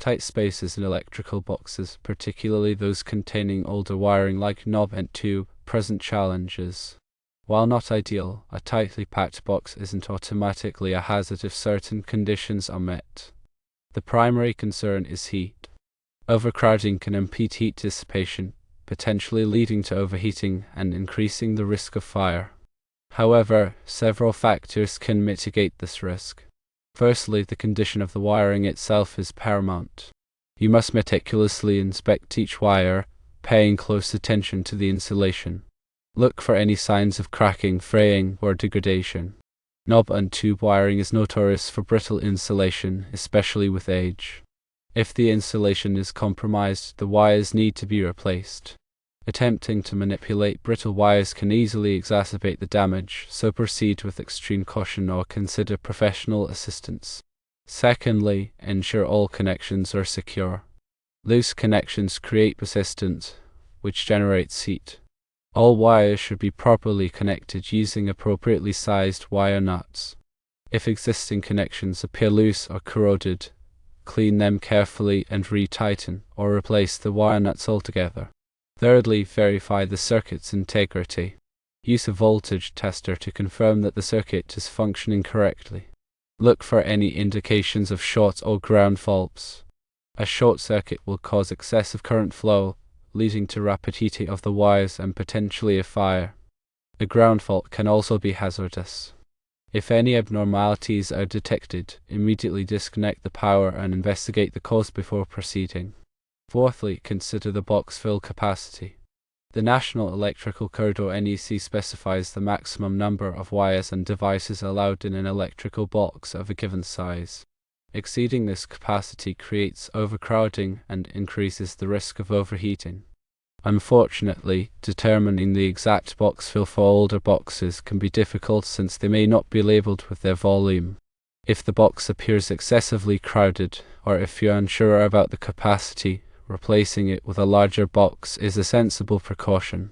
tight spaces in electrical boxes, particularly those containing older wiring like knob and tube, present challenges. While not ideal, a tightly packed box isn't automatically a hazard if certain conditions are met. The primary concern is heat. Overcrowding can impede heat dissipation, potentially leading to overheating and increasing the risk of fire. However, several factors can mitigate this risk. Firstly, the condition of the wiring itself is paramount. You must meticulously inspect each wire, paying close attention to the insulation. Look for any signs of cracking, fraying, or degradation. Knob and tube wiring is notorious for brittle insulation, especially with age. If the insulation is compromised, the wires need to be replaced. Attempting to manipulate brittle wires can easily exacerbate the damage, so proceed with extreme caution or consider professional assistance. Secondly, ensure all connections are secure. Loose connections create resistance, which generates heat. All wires should be properly connected using appropriately sized wire nuts. If existing connections appear loose or corroded, clean them carefully and retighten or replace the wire nuts altogether. Thirdly, verify the circuit's integrity. Use a voltage tester to confirm that the circuit is functioning correctly. Look for any indications of short or ground faults. A short circuit will cause excessive current flow, leading to rapid heating of the wires and potentially a fire. A ground fault can also be hazardous. If any abnormalities are detected, immediately disconnect the power and investigate the cause before proceeding. Fourthly, consider the box fill capacity. The National Electrical Code or NEC specifies the maximum number of wires and devices allowed in an electrical box of a given size. Exceeding this capacity creates overcrowding and increases the risk of overheating. Unfortunately, determining the exact box fill for older boxes can be difficult since they may not be labeled with their volume. If the box appears excessively crowded, or if you're unsure about the capacity, replacing it with a larger box is a sensible precaution.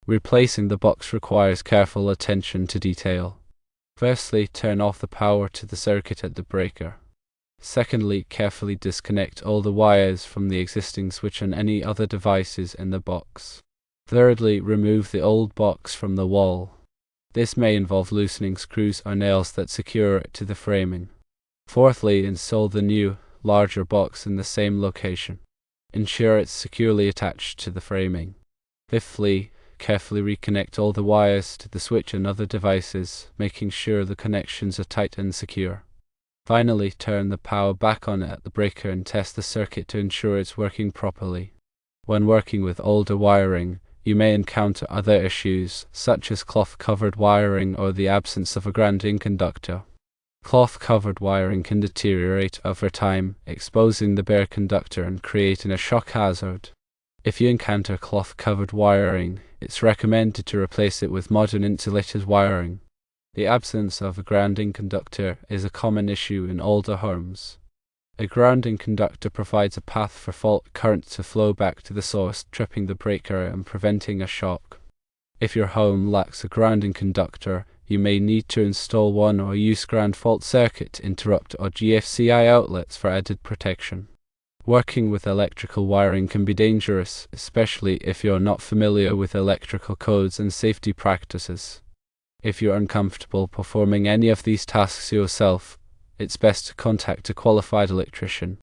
Replacing the box requires careful attention to detail. Firstly, turn off the power to the circuit at the breaker. Secondly, carefully disconnect all the wires from the existing switch and any other devices in the box. Thirdly, remove the old box from the wall. This may involve loosening screws or nails that secure it to the framing. Fourthly, install the new, larger box in the same location. Ensure it's securely attached to the framing. Fifthly, carefully reconnect all the wires to the switch and other devices, making sure the connections are tight and secure. Finally, turn the power back on at the breaker and test the circuit to ensure it's working properly. When working with older wiring, you may encounter other issues, such as cloth-covered wiring or the absence of a grounding conductor. Cloth-covered wiring can deteriorate over time, exposing the bare conductor and creating a shock hazard. If you encounter cloth-covered wiring, it's recommended to replace it with modern insulated wiring. The absence of a grounding conductor is a common issue in older homes. A grounding conductor provides a path for fault current to flow back to the source, tripping the breaker and preventing a shock. If your home lacks a grounding conductor, you may need to install one or use ground fault circuit, interrupt, or GFCI outlets for added protection. Working with electrical wiring can be dangerous, especially if you're not familiar with electrical codes and safety practices. If you're uncomfortable performing any of these tasks yourself, it's best to contact a qualified electrician.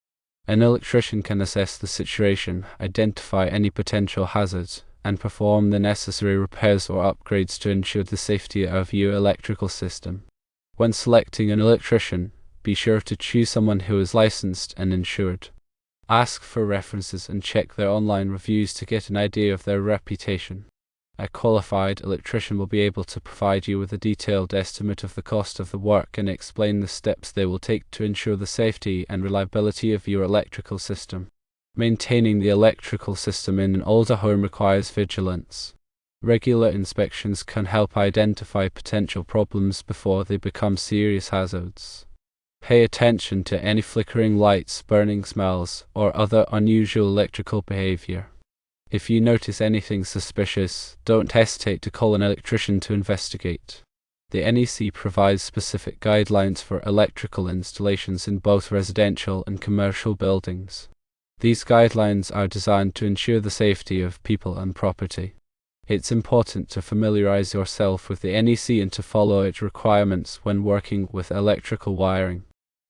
An electrician can assess the situation, identify any potential hazards, and perform the necessary repairs or upgrades to ensure the safety of your electrical system. When selecting an electrician, be sure to choose someone who is licensed and insured. Ask for references and check their online reviews to get an idea of their reputation. A qualified electrician will be able to provide you with a detailed estimate of the cost of the work and explain the steps they will take to ensure the safety and reliability of your electrical system. Maintaining the electrical system in an older home requires vigilance. Regular inspections can help identify potential problems before they become serious hazards. Pay attention to any flickering lights, burning smells, or other unusual electrical behavior. If you notice anything suspicious, don't hesitate to call an electrician to investigate. The NEC provides specific guidelines for electrical installations in both residential and commercial buildings. These guidelines are designed to ensure the safety of people and property. It's important to familiarize yourself with the NEC and to follow its requirements when working with electrical wiring.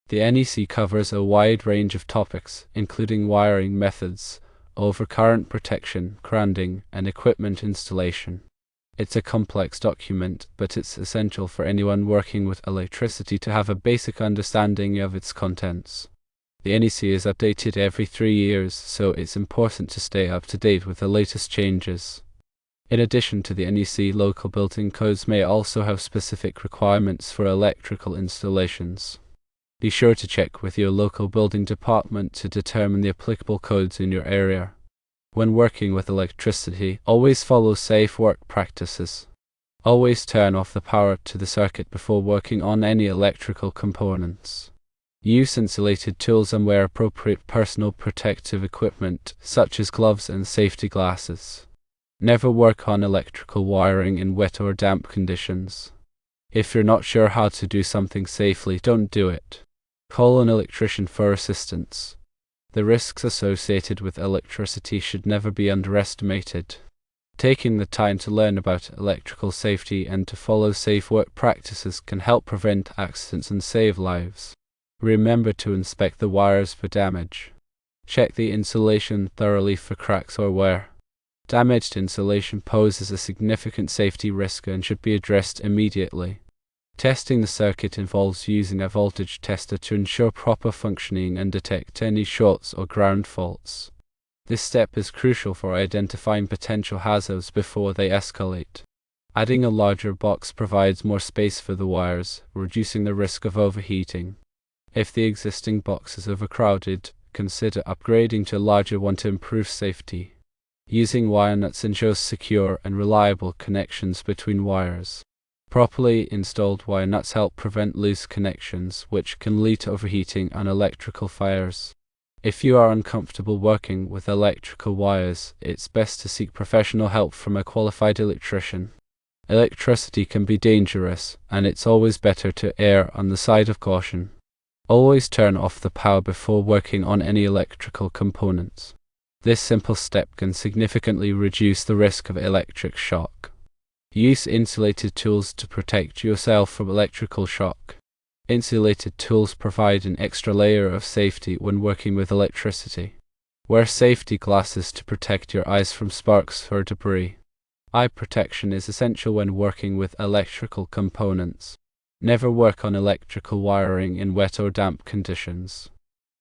The NEC covers a wide range of topics, including wiring methods, overcurrent protection, grounding, and equipment installation. It's a complex document, but it's essential for anyone working with electricity to have a basic understanding of its contents. The NEC is updated every 3 years, so it's important to stay up to date with the latest changes. In addition to the NEC, local building codes may also have specific requirements for electrical installations. Be sure to check with your local building department to determine the applicable codes in your area. When working with electricity, always follow safe work practices. Always turn off the power to the circuit before working on any electrical components. Use insulated tools and wear appropriate personal protective equipment, such as gloves and safety glasses. Never work on electrical wiring in wet or damp conditions. If you're not sure how to do something safely, don't do it. Call an electrician for assistance. The risks associated with electricity should never be underestimated. Taking the time to learn about electrical safety and to follow safe work practices can help prevent accidents and save lives. Remember to inspect the wires for damage. Check the insulation thoroughly for cracks or wear. Damaged insulation poses a significant safety risk and should be addressed immediately. Testing the circuit involves using a voltage tester to ensure proper functioning and detect any shorts or ground faults. This step is crucial for identifying potential hazards before they escalate. Adding a larger box provides more space for the wires, reducing the risk of overheating. If the existing box is overcrowded, consider upgrading to a larger one to improve safety. Using wire nuts ensures secure and reliable connections between wires. Properly installed wire nuts help prevent loose connections, which can lead to overheating and electrical fires. If you are uncomfortable working with electrical wires, it's best to seek professional help from a qualified electrician. Electricity can be dangerous, and it's always better to err on the side of caution. Always turn off the power before working on any electrical components. This simple step can significantly reduce the risk of electric shock. Use insulated tools to protect yourself from electrical shock. Insulated tools provide an extra layer of safety when working with electricity. Wear safety glasses to protect your eyes from sparks or debris. Eye protection is essential when working with electrical components. Never work on electrical wiring in wet or damp conditions.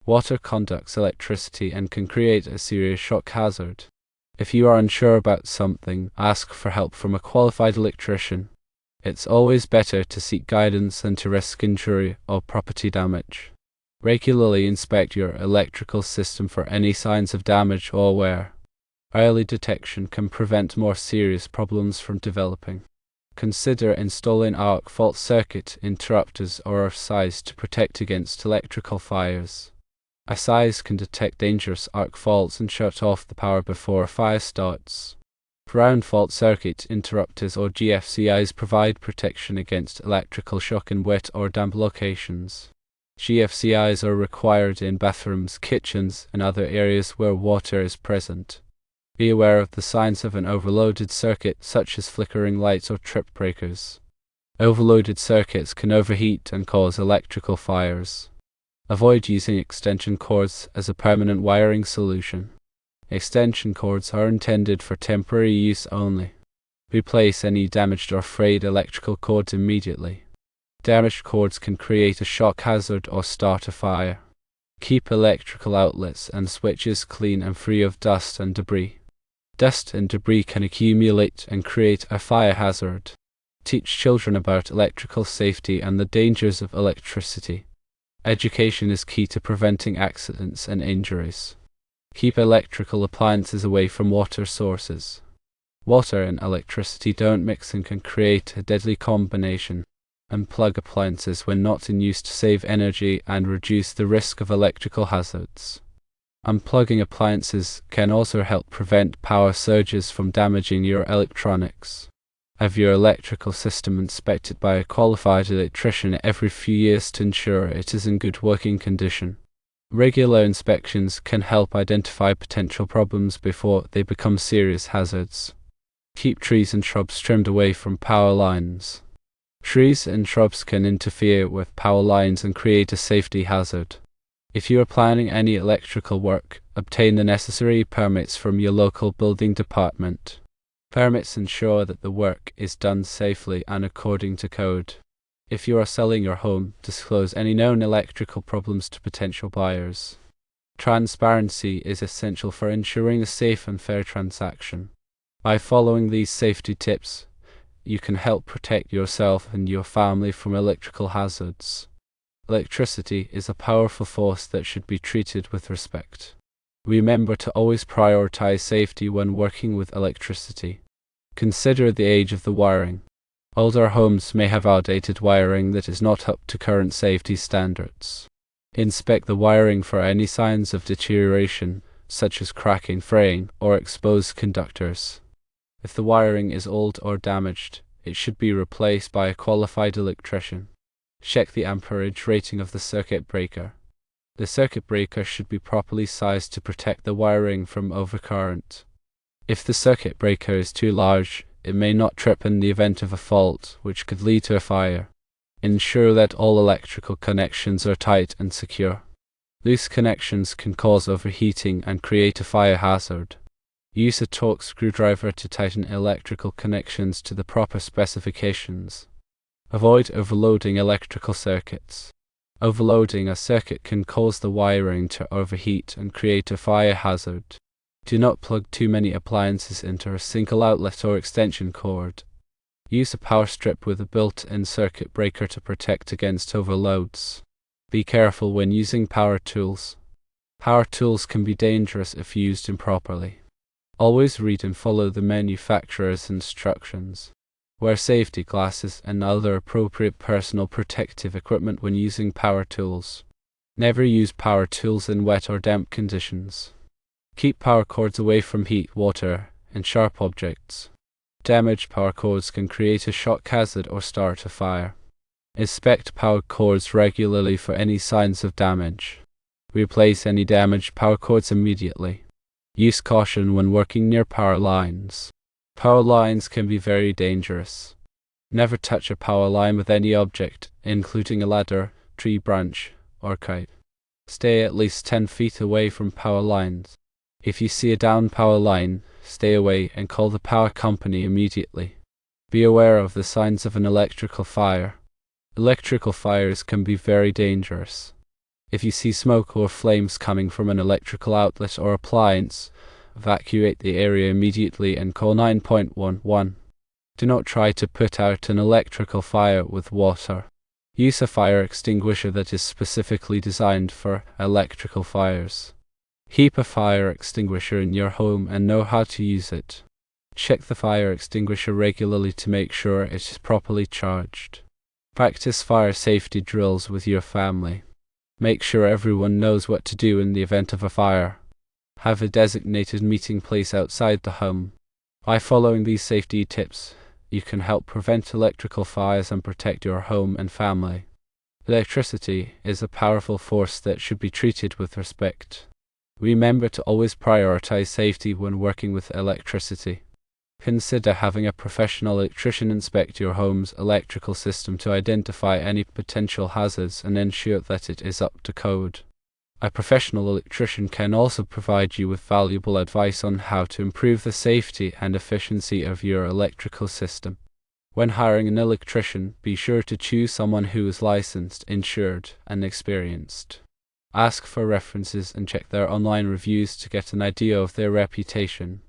Water conducts electricity and can create a serious shock hazard. If you are unsure about something, ask for help from a qualified electrician. It's always better to seek guidance than to risk injury or property damage. Regularly inspect your electrical system for any signs of damage or wear. Early detection can prevent more serious problems from developing. Consider installing arc fault circuit interrupters or a size to protect against electrical fires. A size can detect dangerous arc faults and shut off the power before a fire starts. Ground fault circuit interrupters or GFCIs provide protection against electrical shock in wet or damp locations. GFCIs are required in bathrooms, kitchens, and other areas where water is present. Be aware of the signs of an overloaded circuit, such as flickering lights or trip breakers. Overloaded circuits can overheat and cause electrical fires. Avoid using extension cords as a permanent wiring solution. Extension cords are intended for temporary use only. Replace any damaged or frayed electrical cords immediately. Damaged cords can create a shock hazard or start a fire. Keep electrical outlets and switches clean and free of dust and debris. Dust and debris can accumulate and create a fire hazard. Teach children about electrical safety and the dangers of electricity. Education is key to preventing accidents and injuries. Keep electrical appliances away from water sources. Water and electricity don't mix and can create a deadly combination. Unplug appliances when not in use to save energy and reduce the risk of electrical hazards. Unplugging appliances can also help prevent power surges from damaging your electronics. Have your electrical system inspected by a qualified electrician every few years to ensure it is in good working condition. Regular inspections can help identify potential problems before they become serious hazards. Keep trees and shrubs trimmed away from power lines. Trees and shrubs can interfere with power lines and create a safety hazard. If you are planning any electrical work, obtain the necessary permits from your local building department. Permits ensure that the work is done safely and according to code. If you are selling your home, disclose any known electrical problems to potential buyers. Transparency is essential for ensuring a safe and fair transaction. By following these safety tips, you can help protect yourself and your family from electrical hazards. Electricity is a powerful force that should be treated with respect. Remember to always prioritize safety when working with electricity. Consider the age of the wiring. Older homes may have outdated wiring that is not up to current safety standards. Inspect the wiring for any signs of deterioration, such as cracking, fraying, or exposed conductors. If the wiring is old or damaged, it should be replaced by a qualified electrician. Check the amperage rating of the circuit breaker. The circuit breaker should be properly sized to protect the wiring from overcurrent. If the circuit breaker is too large, it may not trip in the event of a fault, which could lead to a fire. Ensure that all electrical connections are tight and secure. Loose connections can cause overheating and create a fire hazard. Use a torque screwdriver to tighten electrical connections to the proper specifications. Avoid overloading electrical circuits. Overloading a circuit can cause the wiring to overheat and create a fire hazard. Do not plug too many appliances into a single outlet or extension cord. Use a power strip with a built-in circuit breaker to protect against overloads. Be careful when using power tools. Power tools can be dangerous if used improperly. Always read and follow the manufacturer's instructions. Wear safety glasses and other appropriate personal protective equipment when using power tools. Never use power tools in wet or damp conditions. Keep power cords away from heat, water, and sharp objects. Damaged power cords can create a shock hazard or start a fire. Inspect power cords regularly for any signs of damage. Replace any damaged power cords immediately. Use caution when working near power lines. Power lines can be very dangerous. Never touch a power line with any object, including a ladder, tree branch, or kite. Stay at least 10 feet away from power lines. If you see a down power line, stay away and call the power company immediately. Be aware of the signs of an electrical fire. Electrical fires can be very dangerous. If you see smoke or flames coming from an electrical outlet or appliance, evacuate the area immediately and call 911. Do not try to put out an electrical fire with water. Use a fire extinguisher that is specifically designed for electrical fires. Keep a fire extinguisher in your home and know how to use it. Check the fire extinguisher regularly to make sure it is properly charged. Practice fire safety drills with your family. Make sure everyone knows what to do in the event of a fire. Have a designated meeting place outside the home. By following these safety tips, you can help prevent electrical fires and protect your home and family. Electricity is a powerful force that should be treated with respect. Remember to always prioritize safety when working with electricity. Consider having a professional electrician inspect your home's electrical system to identify any potential hazards and ensure that it is up to code. A professional electrician can also provide you with valuable advice on how to improve the safety and efficiency of your electrical system. When hiring an electrician, be sure to choose someone who is licensed, insured, and experienced. Ask for references and check their online reviews to get an idea of their reputation.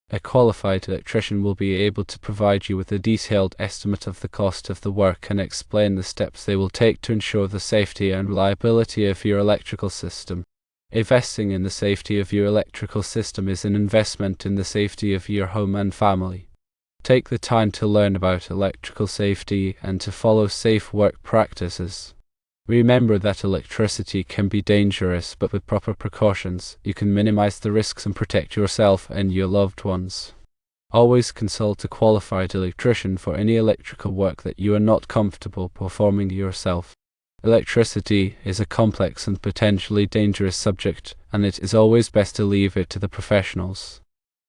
A qualified electrician will be able to provide you with a detailed estimate of the cost of the work and explain the steps they will take to ensure the safety and reliability of your electrical system. Investing in the safety of your electrical system is an investment in the safety of your home and family. Take the time to learn about electrical safety and to follow safe work practices. Remember that electricity can be dangerous, but with proper precautions, you can minimize the risks and protect yourself and your loved ones. Always consult a qualified electrician for any electrical work that you are not comfortable performing yourself. Electricity is a complex and potentially dangerous subject, and it is always best to leave it to the professionals.